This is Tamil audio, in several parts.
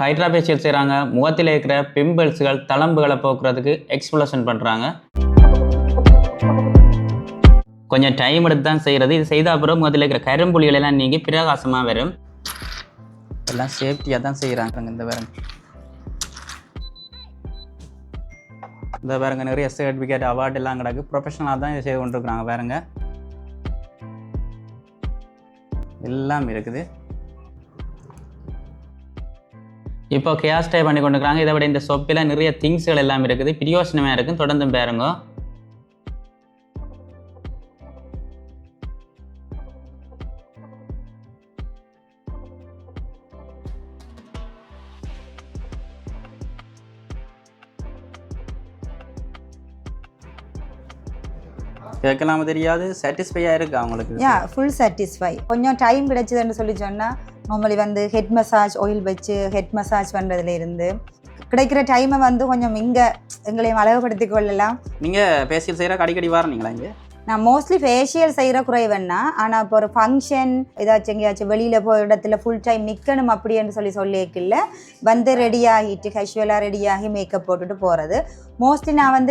ஹைட்ரா ஃபேஷியல் செய்கிறாங்க. முகத்தில் இருக்கிற பிம்பிள்ஸ்கள் தளம்புகளை போக்குறதுக்கு எக்ஸ்ப்ளோஷன் பண்ணுறாங்க. கொஞ்சம் டைம் எடுத்து தான் செய்கிறது. இது செய்த அப்புறம் முகத்தில் இருக்கிற கரும்புலிகள் எல்லாம் நீங்கி பிரகாசமாக வரும். எல்லாம் சேஃப்டியாக தான் செய்கிறாங்க. இந்த பாருங்க நிறைய சர்டிஃபிகேட் அவார்டு எல்லாம் கிடக்கு. ப்ரொஃபஷனலாக தான் இதை செய்து கொண்டிருக்கிறாங்க. பாருங்க எல்லாம் இருக்குது. இப்போ கேர் ஸ்டே பண்ணி கொண்டுருக்காங்க. இதை விட இந்த சொப்பில் நிறைய திங்ஸ்கள் எல்லாம் இருக்குது. பிரியோசனமாக இருக்கும். தொடர்ந்து பாருங்க. கேட்கலாம தெரியாது. சாட்டிஸ்ஃபையாக இருக்குது அவங்களுக்கு. Full satisfy. கொஞ்சம் டைம் கிடைச்சதுன்னு சொல்லி சொன்னால் நார்மலி ஹெட் மசாஜ் ஆயில் வச்சு ஹெட் மசாஜ் பண்ணுறதுல இருந்து கிடைக்கிற டைமை கொஞ்சம் இங்கே எங்களையும் அளவுபடுத்தி கொள்ளலாம். நீங்கள் ஃபேஷியல் செய்கிற அடிக்கடி வரீங்களா இங்கே? நான் மோஸ்ட்லி ஃபேஷியல் செய்கிற குறைவன்னா, ஆனால் இப்போ ஒரு ஃபங்க்ஷன் ஏதாச்சும் எங்கேயாச்சும் வெளியில் போய் இடத்துல ஃபுல் டைம் நிற்கணும் அப்படின்னு சொல்லியிருக்கில்ல ரெடி ஆகிட்டு கேஷுவலாக ரெடியாகி மேக்கப் போட்டுட்டு போகிறது. மோஸ்ட்லி நான்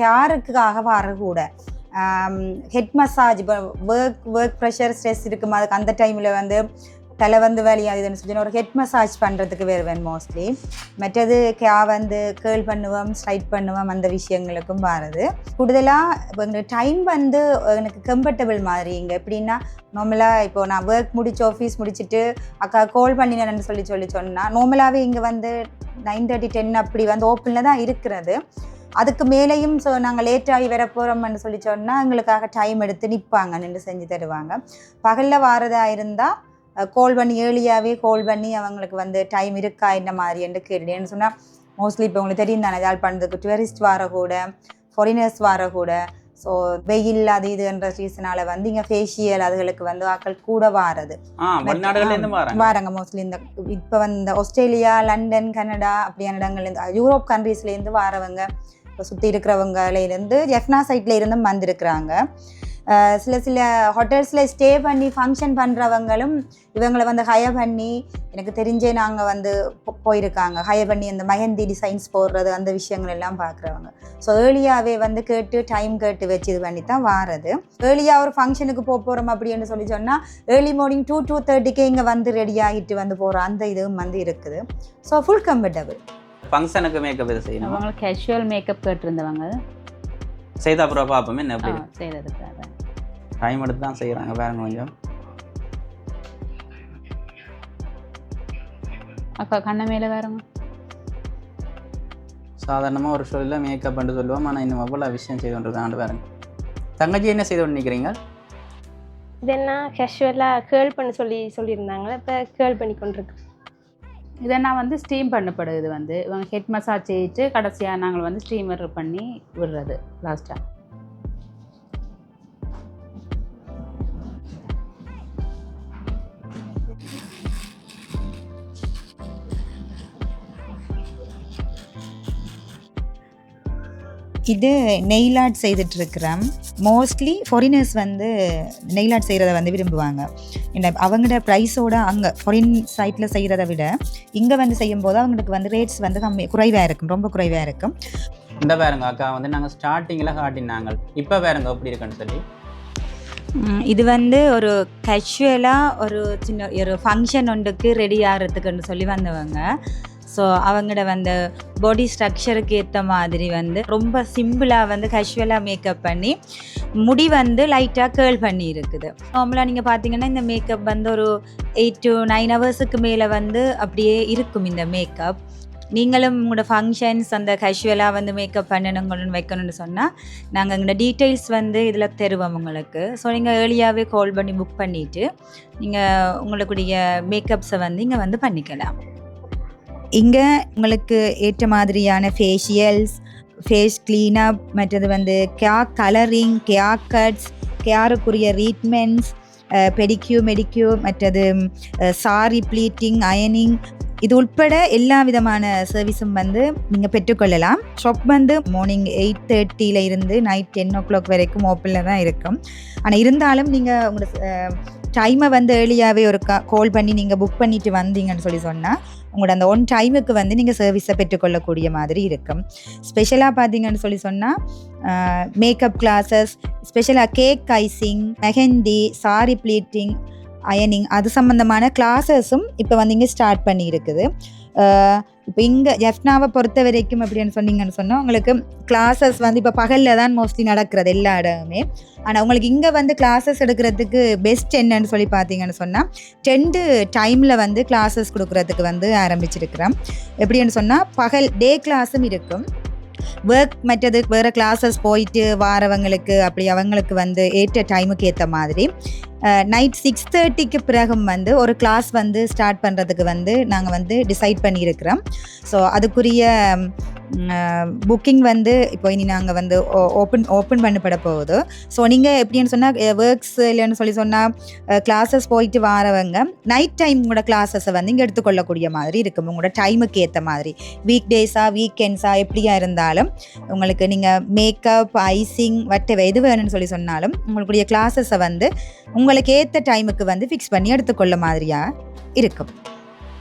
கேருக்காக வரக்கூட ஹெட் மசாஜ் இப்போ ஒர்க் ப்ரெஷர் ஸ்ட்ரெஸ் இருக்கும். அதுக்கு அந்த டைமில் தலை வேலையாகுதுன்னு சொல்லி ஒரு ஹெட் மசாஜ் பண்ணுறதுக்கு வருவேன் மோஸ்ட்லி. மற்றது கேர்ள் பண்ணுவோம், ஸ்ட்ரைட் பண்ணுவோம், அந்த விஷயங்களுக்கும் வருது. கூடுதலாக இப்போ எங்களுக்கு டைம் எனக்கு கம்ஃபர்டபுள் மாதிரி இங்கே எப்படின்னா நார்மலாக இப்போ நான் ஒர்க் முடிச்சு ஆஃபீஸ் முடிச்சுட்டு அக்கா கால் பண்ணினேன்னு சொன்னால் நார்மலாகவே இங்கே 9:30 10 அப்படி ஓப்பனில் தான் இருக்கிறது. அதுக்கு மேலேயும் நாங்கள் லேட்டாகி வர போகிறோம்னு சொல்லி சொன்னால் எங்களுக்காக டைம் எடுத்து நிற்பாங்க, நின்று செஞ்சு தருவாங்க. பகலில் வாரதாக இருந்தால் கால் பண்ணி ஏர்லியாகவே கால் பண்ணி அவங்களுக்கு டைம் இருக்கா என்ன மாதிரி என்று கேட்டுட்டேன்னு சொன்னால் மோஸ்ட்லி இப்போ உங்களுக்கு தெரியும் தானே யாழ்ப்பாணத்துக்கு டூரிஸ்ட் வரக்கூட ஃபாரினர்ஸ் வரக்கூட. ஸோ வெயில் அது இதுன்ற ரீசனால் இங்கே ஃபேஷியல் அதுகளுக்கு ஆக்கள் கூட வாரது வாராங்க. மோஸ்ட்லி இப்போ ஆஸ்திரேலியா, லண்டன், கனடா அப்படியான இடங்கள்லேருந்து யூரோப் கண்ட்ரீஸ்லேருந்து வாரவங்க, இப்போ சுற்றி இருக்கிறவங்கலேருந்து ஜெஃப்னா சைட்ல இருந்தும் வந்திருக்கிறாங்க. சில ஹோட்டல்ஸில் ஸ்டே பண்ணி ஃபங்க்ஷன் பண்ணுறவங்களும் இவங்களை ஹயர் பண்ணி எனக்கு தெரிஞ்சே நாங்கள் போயிருக்காங்க. ஹயர் பண்ணி அந்த மெஹந்தி டிசைன்ஸ் போடுறது அந்த விஷயங்கள் எல்லாம் பார்க்குறவங்க. ஸோ ஏர்லியாகவே கேட்டு டைம் கேட்டு வச்சு இது பண்ணி தான் வாரது. ஏர்லியாக ஒரு ஃபங்க்ஷனுக்கு போகிறோம் அப்படின்னு சொல்லி சொன்னால் ஏர்லி மார்னிங் 2-2:30 இங்கே ரெடி ஆகிட்டு போகிற அந்த இதுவும் இருக்குது. So full comfortable. ஃபங்க்ஷனுக்கு மேக்கப் இது செய்யணும். அவங்க கேஷுவல் மேக்கப் கேட்டிருந்தவங்க செய்த அப்புறம் பார்ப்போம் என்ன எப்படி செய்கிறதுக்காக டைம் எடுத்து தான் செய்கிறாங்க. பாருங்க கொஞ்சம் அக்கா கண்ண மேலே வேறங்க. சாதாரணமாக ஒரு ஷோவில் மேக்கப் பண்ணிட்டு சொல்லுவோம். ஆனால் இன்னும் அவ்வளோ விஷயம் செய்து கொண்டிருக்காங்க. பாருங்க தங்கச்சி என்ன செய்து கொண்டு நிற்கிறீங்க? இது என்ன கேஷுவலாக கேர்ள் பண்ண சொல்லியிருந்தாங்க. இப்போ கேர்ள் பண்ணி கொண்டிருக்கு. இதெல்லாம் ஸ்டீம் பண்ணப்படுது. இவங்க ஹெட் மசாஜ் செய்யிட்டு கடைசியாக நாங்கள் ஸ்டீமர் பண்ணி விடுறது லாஸ்ட்டாக. இது நெயில் ஆர்ட் செய்துட்ருக்கிறேன். மோஸ்ட்லி ஃபாரினர்ஸ் நெயில் ஆர்ட் செய்கிறத விரும்புவாங்க. அவங்களோட ப்ரைஸோட அங்கே ஃபாரின் சைட்டில் செய்கிறத விட இங்கே செய்யும்போது அவங்களுக்கு ரேட்ஸ் குறைவாக இருக்கும், ரொம்ப குறைவாக இருக்கும். இந்த பாருங்க அக்கா நாங்கள் ஸ்டார்டிங்கில் காட்டினாங்க. இப்போ பாருங்க எப்படி இருக்குன்னு சொல்லி. இது ஒரு கேஷுவலாக ஒரு சின்ன ஒரு ஃபங்க்ஷன் ஒன்றுக்கு ரெடி ஆகிறதுக்குன்னு சொல்லி வந்தவங்க. ஸோ அவங்களோட பாடி ஸ்ட்ரக்சருக்கு ஏற்ற மாதிரி ரொம்ப சிம்பிளாக கேஷுவலாக மேக்கப் பண்ணி முடி லைட்டாக கேர்ள் பண்ணி இருக்குது. நார்மலாக நீங்கள் பார்த்தீங்கன்னா இந்த மேக்கப் ஒரு 8 to 9 ஹவர்ஸுக்கு மேலே அப்படியே இருக்கும் இந்த மேக்கப். நீங்களும் உங்களோட ஃபங்க்ஷன்ஸ் அந்த கேஷுவலாக மேக்கப் பண்ணணுங்கன்னு வைக்கணும்னு சொன்னால் நாங்கள் எங்களோட டீட்டெயில்ஸ் இதில் தருவோம் உங்களுக்கு. ஸோ நீங்கள் ஏர்லியாகவே கால் பண்ணி புக் பண்ணிவிட்டு நீங்கள் உங்களுடைய மேக்கப்ஸை இங்கே பண்ணிக்கலாம். இங்கே உங்களுக்கு ஏற்ற மாதிரியான ஃபேஷியல்ஸ், ஃபேஸ் க்ளீனப், மற்றது கேர் கலரிங், கேர் கட்ஸ், கேருக்குரிய ட்ரீட்மெண்ட்ஸ், பெடிக்யூ, மெடிக்யூ, மற்றது சாரி ப்ளீட்டிங், அயனிங், இது உட்பட எல்லா விதமான சர்வீஸும் நீங்கள் பெற்றுக்கொள்ளலாம். ஷாப் மார்னிங் 8:30 இருந்து நைட் 10 o'clock வரைக்கும் ஓப்பனில் தான் இருக்கும். ஆனால் இருந்தாலும் நீங்கள் உங்களோட டைமை வந்து ஏர்லியாகவே ஒரு கால் பண்ணி நீங்கள் புக் பண்ணிட்டு வந்தீங்கன்னு சொன்னால் உங்களோட அந்த ஒன் டைமுக்கு வந்து நீங்கள் சர்வீஸை பெற்றுக்கொள்ளக்கூடிய மாதிரி இருக்கும். ஸ்பெஷலாக பார்த்தீங்கன்னு சொன்னால் மேக்கப் கிளாஸஸ், ஸ்பெஷலாக cake icing, mehndi, sari pleating, அயனிங் அது சம்மந்தமான கிளாஸஸும் இப்போ வந்து இங்கே ஸ்டார்ட் பண்ணியிருக்குது. இப்போ இங்கே ஜெஃப்னாவை பொறுத்த வரைக்கும் அப்படின்னு சொன்னீங்கன்னு சொன்னால் உங்களுக்கு கிளாஸஸ் வந்து இப்போ பகலில் தான் மோஸ்ட்லி நடக்கிறது எல்லா இடமுமே. ஆனால் உங்களுக்கு இங்கே வந்து கிளாஸஸ் எடுக்கிறதுக்கு பெஸ்ட் என்னன்னு சொல்லி பார்த்தீங்கன்னு சொன்னால் 10 டைமில் வந்து கிளாஸஸ் கொடுக்குறதுக்கு வந்து ஆரம்பிச்சிருக்கிறோம். எப்படின்னு சொன்னால் பகல் டே கிளாஸும் இருக்கும், ஒர்க் மற்றது வேறு கிளாஸஸ் போயிட்டு வாரவங்களுக்கு அப்படி அவங்களுக்கு வந்து ஏற்ற டைமுக்கு ஏற்ற மாதிரி நைட் 6:30க்கு பிறகும் வந்து ஒரு கிளாஸ் வந்து ஸ்டார்ட் பண்ணுறதுக்கு வந்து நாங்கள் வந்து டிசைட் பண்ணியிருக்கிறோம். ஸோ அதுக்குரிய புக்கிங் வந்து இப்போ இனி நாங்கள் வந்து ஓப்பன் பண்ணப்பட போகுது. ஸோ நீங்கள் எப்படின்னு சொன்னால் ஒர்க்ஸ் இல்லைன்னு சொன்னால் கிளாஸஸ் போயிட்டு வரவங்க நைட் டைம் உங்களோட கிளாஸஸை வந்து இங்கே எடுத்துக்கொள்ளக்கூடிய மாதிரி இருக்கும். உங்களோட டைமுக்கு ஏற்ற மாதிரி வீக் டேஸாக வீக்கெண்ட்ஸாக எப்படியா இருந்தாலும் உங்களுக்கு நீங்கள் மேக்கப், ஐசிங், வட்டவை எது வேணும்னு சொன்னாலும் உங்களுடைய கிளாஸஸை வந்து உங்களுக்கு ஏற்ற டைமுக்கு வந்து ஃபிக்ஸ் பண்ணி எடுத்துக்கொள்ள மாதிரியாக இருக்கும்.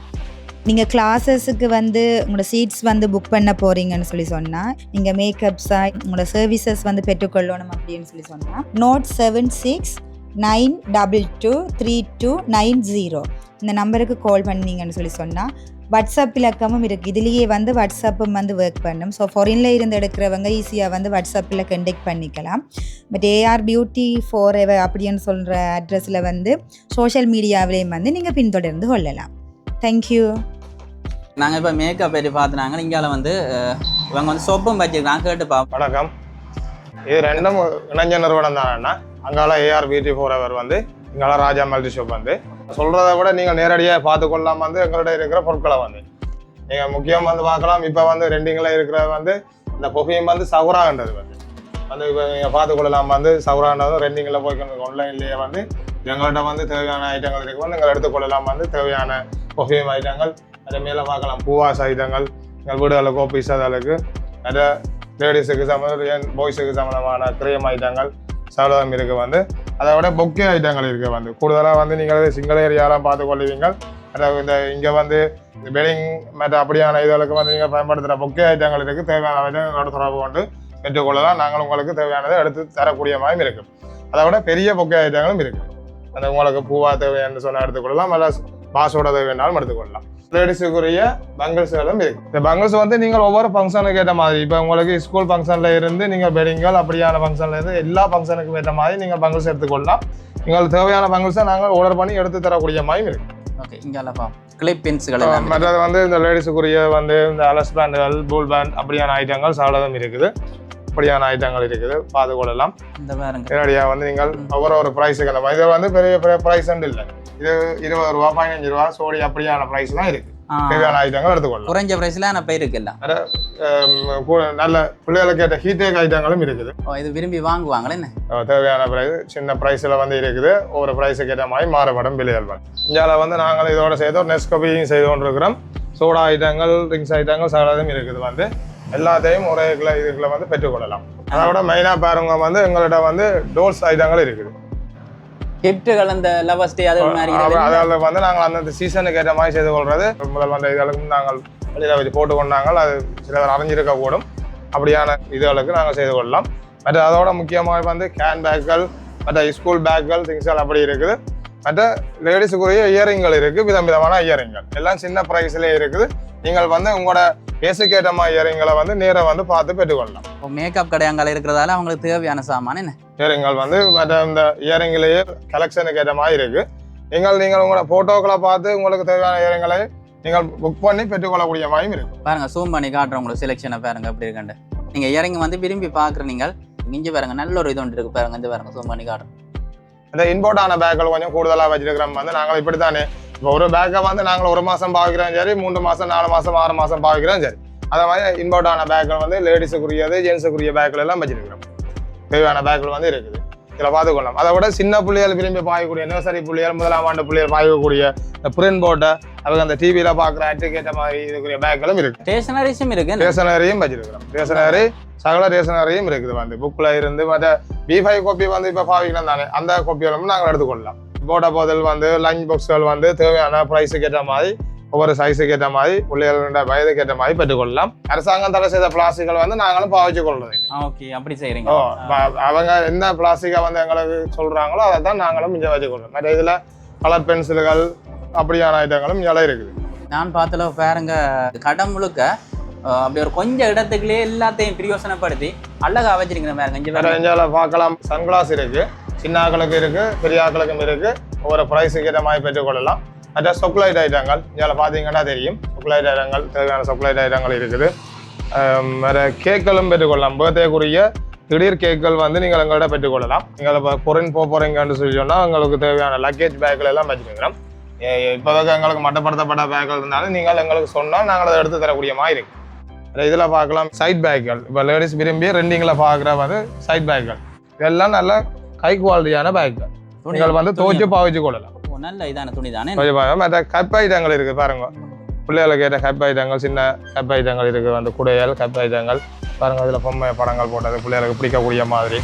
நீங்கள் கிளாஸஸுக்கு வந்து உங்களோட சீட்ஸ் வந்து புக் பண்ண போகிறீங்கன்னு சொன்னால் நீங்கள் மேக்கப்ஸாக உங்களோட சர்வீசஸ் வந்து பெற்றுக்கொள்ளணும் அப்படின்னு சொன்னால் Note 76922329 இந்த நம்பருக்கு கால் பண்ணீங்கன்னு சொன்னால் வாட்ஸ்அப் இலக்கமும் இருக்குது. இதுலேயே வந்து வாட்ஸ்அப்பும் வந்து ஒர்க் பண்ணும். ஸோ ஃபாரினில் இருந்து எடுக்கிறவங்க ஈஸியாக வந்து வாட்ஸ்அப்பில் கண்டெக்ட் பண்ணிக்கலாம். பட் AR Beauty Forever அப்படின்னு சொல்கிற அட்ரஸில் வந்து சோஷியல் மீடியாவிலேயும் வந்து நீங்கள் பின்தொடர்ந்து கொள்ளலாம். தேங்க்யூ. நாங்கள் இப்போ மேக்கப் பற்றி பார்த்துனாங்க. இங்கால வந்து இவங்க வந்து சொப்பும் வச்சுருக்காங்க, கேட்டு பார்ப்போம். வணக்கம். இது ரெண்டும் இணைஞ்ச நிறுவனம் தானேண்ணா. அங்கால AR Beauty Forever வந்து இங்கால ராஜா மல்டி ஷாப் வந்து சொல்கிறத விட நீங்கள் நேரடியாக பார்த்துக்கொள்ளலாம். வந்து எங்கள்கிட்ட இருக்கிற பொருட்களை வந்து நீங்கள் முக்கியம் வந்து பார்க்கலாம். இப்போ வந்து ரெண்டிங்கில் இருக்கிற வந்து இந்த பொஃபியும் வந்து சவுரான்றது வந்து இப்போ நீங்கள் பார்த்துக்கொள்ளலாம். வந்து சவுரான்றது ரெண்டிங்கில் போய்க்கணும். ஆன்லைன்லேயே வந்து எங்கள்கிட்ட வந்து தேவையான ஐட்டங்கள் இருக்கு, நீங்கள் எடுத்துக்கொள்ளலாம். வந்து தேவையான பொஃபியும் ஐட்டங்கள் அதை மேலே பார்க்கலாம். பூவாஸ் ஐட்டங்கள் எங்கள் வீடுகளில் கோப்பீஸ் அதற்கு நிறைய லேடிஸுக்கு பாய்ஸுக்கு சம்மந்தமான கிரீம் ஐட்டங்கள் சவலம் இருக்குது. வந்து அதை விட பொக்கே ஐட்டங்கள் இருக்குது. வந்து கூடுதலாக வந்து நீங்கள் சிங்கிள் ஏரியாலாம் பார்த்துக்கொள்ளுவீங்க. அதாவது இந்த இங்கே வந்து வெட்டிங் மற்ற அப்படியான இதுகளுக்கு வந்து நீங்கள் பயன்படுத்துகிற பொக்கே ஐட்டங்கள் இருக்குது. தேவையான ஐட்டங்களோட தொடர்பு கொண்டு பெற்றுக்கொள்ளலாம். நாங்கள் உங்களுக்கு தேவையானதை எடுத்து தரக்கூடிய மாதிரி இருக்குது. அதை விட பெரிய பொக்கே ஐட்டங்களும் இருக்குது. அந்த உங்களுக்கு பூவா தேவைன்னு சொன்னால் எடுத்துக்கொள்ளலாம், இல்லை பாஸோட தேவையானாலும் எடுத்துக்கொள்ளலாம். லேடிஸுக்குரிய பங்கிள்ஸ்களும் இருக்கு. இந்த பங்கிள்ஸ் வந்து நீங்கள் ஒவ்வொரு ஃபங்க்ஷனுக்கு ஏற்ற மாதிரி இப்போ உங்களுக்கு ஸ்கூல் ஃபங்க்ஷன்ல இருந்து நீங்கள் பெடிங்கள் அப்படியான ஃபங்க்ஷன்ல இருந்து எல்லா ஃபங்க்ஷனுக்கும் ஏற்ற மாதிரி நீங்கள் பங்கிள்ஸ் எடுத்துக்கொள்ளலாம். உங்களுக்கு தேவையான பங்கிள்ஸை நாங்கள் ஆர்டர் பண்ணி எடுத்து தரக்கூடிய மாதிரி இருக்கு. ஓகே, இங்கே கிளிப் பென்ஸ்கள் மற்றது வந்து இந்த லேடிஸுக்குரிய வந்து இந்த அலஸ் பேண்டுகள், பூல் பேண்ட் அப்படியான ஐட்டங்கள் சாலதம் இருக்குது. அப்படியான ஐட்டங்கள் இருக்குது, பார்த்துக்கொள்ளலாம். இந்த பாருங்க, நேரடியாக வந்து நீங்கள் ஒவ்வொரு ப்ரைஸுக்கு அந்த மாதிரி இது வந்து பெரிய பெரிய ப்ரைஸ் இல்லை. இது 20 ரூபா 15 ரூபா சோடி அப்படியான ப்ரைஸ் தான் இருக்கு. தேவையான ஐட்டங்கள் எடுத்துக்கொள்ளலாம். குறைஞ்ச ப்ரைஸ்ல நான் போயிருக்கல. நல்ல பிள்ளைகளுக்கு ஏற்ற ஹீட்டேக் ஐட்டங்களும் இருக்குது. இது விரும்பி வாங்குவாங்களே என்ன? தேவையான ப்ரைஸ் சின்ன ப்ரைஸில் வந்து இருக்குது. ஒவ்வொரு ப்ரைஸுக்கு ஏற்ற மாதிரி மாறுபடும் விலைகள். இந்தியாவில் வந்து நாங்கள் இதோட செய்து ஒரு நெஸ்கோபியும் செய்து கொண்டிருக்கிறோம். சோடா ஐட்டங்கள், ட்ரிங்க்ஸ் ஐட்டங்கள் சகலதும் இருக்குது. வந்து எல்லாத்தையும் ஒரே இதுக்குள்ள வந்து பெற்றுக்கொள்ளலாம். அதை விட மெயினாக பாருங்க வந்து எங்கள்கிட்ட வந்து டோல்ஸ் ஐட்டங்கள் இருக்குது. கிஃப்ட்டுகள் அந்த லவர்ஸ் டே அது மாதிரி அதில் வந்து நாங்கள் அந்தந்த சீசனுக்கு ஏற்ற மாதிரி செய்து கொள்வது. முதல் வந்த இதுகளுக்கும் நாங்கள் வெளியில் வச்சு போட்டு கொண்டாங்க. அது சிலர் அறிஞ்சிருக்கக்கூடும். அப்படியான இதுகளுக்கு நாங்கள் செய்து கொள்ளலாம். மற்ற அதோட முக்கியமாக வந்து கேன் பேக்குகள், மற்ற ஸ்கூல் பேக்குகள், திங்ஸ்கள் அப்படி இருக்குது. மற்ற லேடிஸுக்குரிய இயரிங்கள் இருக்குது. விதவிதமான இயரிங்கள் எல்லாம் சின்ன ப்ரைஸ்லேயே இருக்குது. நீங்கள் வந்து உங்களோட பேசுக்கு ஏற்ற மாதிரி இயரிங்களை வந்து நேராக வந்து பார்த்து பெற்றுக்கொள்ளலாம். மேக்கப் கடையாங்கள் இருக்கிறதால அவங்களுக்கு தேவையான சாமான என்ன இயரிங்கள் வந்து மற்ற இந்த இயரிங்கிலேயே கலெக்ஷனுக்கு ஏற்ற மாதிரி இருக்குது. நீங்கள் உங்களோட ஃபோட்டோக்களை பார்த்து உங்களுக்கு தேவையான இயரிங்களை நீங்கள் புக் பண்ணி பெற்றுக்கொள்ளக்கூடிய மாதிரியும் இருக்குது. பாருங்க, சூம் பண்ணி காட்டுறோம் உங்களுக்கு செலெக்ஷனை பாருங்க எப்படி இருக்குண்டு. நீங்கள் இயரிங் வந்து விரும்பி பார்க்குற நீங்கள் இங்கே பாருங்க, நல்ல ஒரு இது ஒன்று இருக்குது பாருங்க. இந்த பாருங்க, சூம் பண்ணி காட்டுறோம். இந்த இம்போர்ட்டான பேக்கில் கொஞ்சம் கூடுதலாக வச்சிருக்கிறோம். வந்து நாங்கள் இப்படி தானே இப்போ ஒரு பேக்கை வந்து நாங்கள் 1 மாதம் பாவிக்கிறோம் சரி, 3 மாதம் 4 மாதம் 6 மாதம் பாவிக்கிறோம் சரி. அதே மாதிரி இம்போர்ட்டான பேக்கில் வந்து லேடிஸுக்குரியது, ஜென்ஸுக்குரிய பேக்கில் எல்லாம் வச்சிருக்கிறோம். தேவையான பேக்கில் வந்து இருக்குது. இதில் பார்த்துக்கொள்ளலாம். அதை விட சின்ன பிள்ளைகள் விரும்பி பாயக்கூடிய நர்சரி பிள்ளைகள், 1ஆம் ஆண்டு பிள்ளைகள் பாயக்கூடிய இந்த பிரிண்ட் போட்ட அவங்க அந்த டிவியில் பார்க்குற ஆக்டிகேட்ட மாதிரி இதுக்குரிய பேக்களும் இருக்குது. ஸ்டேஷனரிஸும் இருக்குது. ஸ்டேஷனரியும் வச்சிருக்கிறோம். ஸ்டேஷனரி சகல ஸ்டேஷனரியும் இருக்குது. வந்து புக்கில் இருந்து மற்ற B5 காப்பி வந்து இப்போ பாவிக்கலாம் தானே, அந்த காப்பிகளும் நாங்கள் எடுத்துக்கொள்ளலாம். போட போதல் வந்து லஞ்ச் பாக்ஸ்கள் வந்து தேவையான ப்ரைஸுக்கு ஏற்ற மாதிரி ஒவ்வொரு சைஸுக்கு ஏற்ற மாதிரி பிள்ளைகளோட வயதுக்கு ஏற்ற மாதிரி பெற்றுக்கொள்ளலாம். அரசாங்கம் தடை செய்த பிளாஸ்டிக்கள் வந்து நாங்களும் பாவிச்சு கொள்றது. ஓகே, அப்படி செய்கிறீங்க. அவங்க என்ன பிளாஸ்டிக்கை வந்து எங்களுக்கு சொல்கிறாங்களோ அதை தான் நாங்களும் இங்கே வச்சுக்கொள்றோம். மற்ற இதில் கலர் பென்சில்கள் அப்படியான ஐட்டங்களும் இங்கே இருக்குது. நான் பார்த்தல பாருங்க, கடை முழுக்க அப்படி ஒரு கொஞ்சம் இடத்துக்குள்ளே எல்லாத்தையும் பிரயோசனப்படுத்தி அழகா வச்சிருக்கிற பாருங்க. இங்கே பார்க்கலாம், சன்கிளாஸ் இருக்குது, சின்ன ஆக்களுக்கு இருக்குது, பெரிய ஆக்களுக்கும் இருக்குது. ஒவ்வொரு ப்ரைஸுக்கு ஏற்ற மாதிரி பெற்றுக்கொள்ளலாம். மற்ற சாக்லேட் ஐட்டங்கள் இதில் பார்த்தீங்கன்னா தெரியும், சாக்லேட் ஐட்டங்கள் தேவையான சாக்லேட் ஐட்டங்கள் இருக்குது. வேறு கேக்களும் பெற்றுக்கொள்ளலாம். பர்த்டேக்குரிய திடீர் கேக்கள் வந்து நீங்கள் எங்கள்கிட்ட பெற்றுக்கொள்ளலாம். நீங்கள் இப்போ பொறின் போகிறீங்கன்னு சொல்லி சொன்னால் உங்களுக்கு தேவையான லக்கேஜ் பேக்கில் எல்லாம் வச்சுக்கிறோம். இப்போதைக்கு எங்களுக்கு மட்டப்படுத்தப்பட்ட பேக்கில் இருந்தாலும் நீங்கள் எங்களுக்கு சொன்னால் நாங்கள் அதை எடுத்து தரக்கூடிய மாதிரி இருக்குது. இதில் பார்க்கலாம் சைட் பேக்குகள். இப்போ லேடிஸ் விரும்பி ரெண்டிங்கில் பார்க்குற வந்து சைட் பேக்குகள் இதெல்லாம் நல்ல ஹை குவாலிட்டியான பேக்குகள். நீங்கள் வந்து துவைச்சு பாவிச்சு கொள்ளலாம். நல்ல இதான துணி தானே. மற்ற கப் ஐட்டங்கள் இருக்குது பாருங்க, பிள்ளைகளுக்கு ஏற்ற கப் ஐட்டங்கள், சின்ன கப் ஐட்டங்கள் இருக்குது. வந்து குடையல் கப் ஐட்டங்கள் பாருங்க, அதில் பொம்மை படங்கள் போட்டது பிள்ளைகளுக்கு பிடிக்கக்கூடிய மாதிரி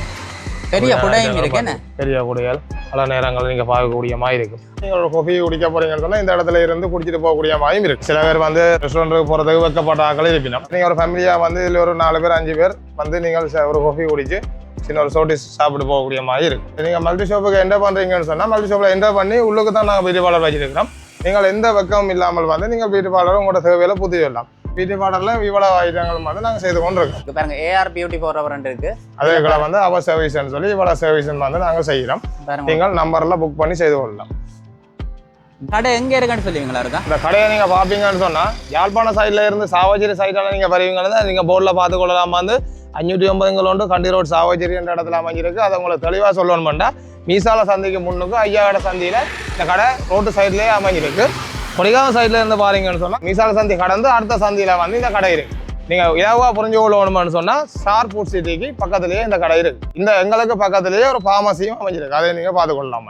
பெரிய குடையும் இருக்கு. பெரிய குடையல் பல நேரங்கள் நீங்கள் பார்க்கக்கூடிய மாதிரி இருக்கும். நீங்கள் ஒரு காஃபி குடிக்க போறீங்கன்னு சொன்னால் இந்த இடத்துல இருந்து குடிச்சிட்டு போகக்கூடிய மாதிரியும் இருக்கு. சில பேர் வந்து ரெஸ்டாரண்ட்டுக்கு போகிறதுக்கு வைக்கப்பட்ட ஆக்கள் இருப்பினும் நீங்கள் ஒரு ஃபேமிலியாக வந்து இதில் ஒரு 4 பேர் 5 பேர் வந்து நீங்கள் ஒரு காஃபி குடிச்சு சின்ன ஒரு சோட்டிஸ் சாப்பிட்டு போகக்கூடிய மாதிரி இருக்கு. நீங்கள் மல்டி ஷாப்புக்கு என்டர் பண்ணுறீங்கன்னு சொன்னால் மல்டி ஷாப்பில் என்டர் பண்ணி உள்ளுக்கு தான் நாங்கள் பியூட்டி பார்லர் வச்சிருக்கிறோம். நீங்கள் எந்த வெக்கமும் இல்லாமல் வந்து நீங்கள் பியூட்டி பார்லர் உங்களோட தேவையில புத்தி சொல்லலாம். பியூட்டி பார்லரில் இவ்வளவு ஐட்டங்களும் வந்து நாங்கள் செய்து கொண்டு இருக்கோம். பாருங்க, ஏஆர் பியூட்டி ஃபார் இருக்கு. அதே வந்து அவர் சர்வீஸ்ன்னு சொல்லி இவ்வளவு சர்வீஸ் வந்து நாங்கள் செய்கிறோம். நீங்கள் நம்பர்ல புக் பண்ணி செய்து கொள்ளலாம். கடை எங்க இருக்குன்னு சொல்லுவீங்களா? இருக்கா இந்த கடையை நீங்க பாப்பீங்கன்னு சொன்னா யாழ்ப்பாண சைட்ல இருந்து சாவச்சேரி சைடால நீங்க வருவீங்கன்னா நீங்க போர்டில் பார்த்து கொள்ளலாம். வந்து 550 கிலோமீட்டர் கண்டி ரோட் சாவச்சேரி என்ற இடத்துல அமைஞ்சிருக்கு. அதை உங்களுக்கு தெளிவாக சொல்லணும்னா மீசால சந்தைக்கு முன்னுக்கு ஐயாவோட சந்தையில இந்த கடை ரோட்டு சைட்லேயே அமைஞ்சிருக்கு. கொடிகாம சைட்ல இருந்து பாருங்கன்னு சொன்னா மீசால சந்தை கடந்து அடுத்த சந்தையில வந்து இந்த கடை இருக்கு. நீங்க இலவா புரிஞ்சு கொள்ளணும்னு சொன்னா ஸ்டார் ஃபுட் சிட்டிக்கு பக்கத்துலயே இந்த கடை இருக்கு. இந்த எங்களுக்கு பக்கத்துலயே ஒரு ஃபார்மசியும் அமைஞ்சிருக்கு. அதை நீங்க பார்த்து கொள்ளலாம்.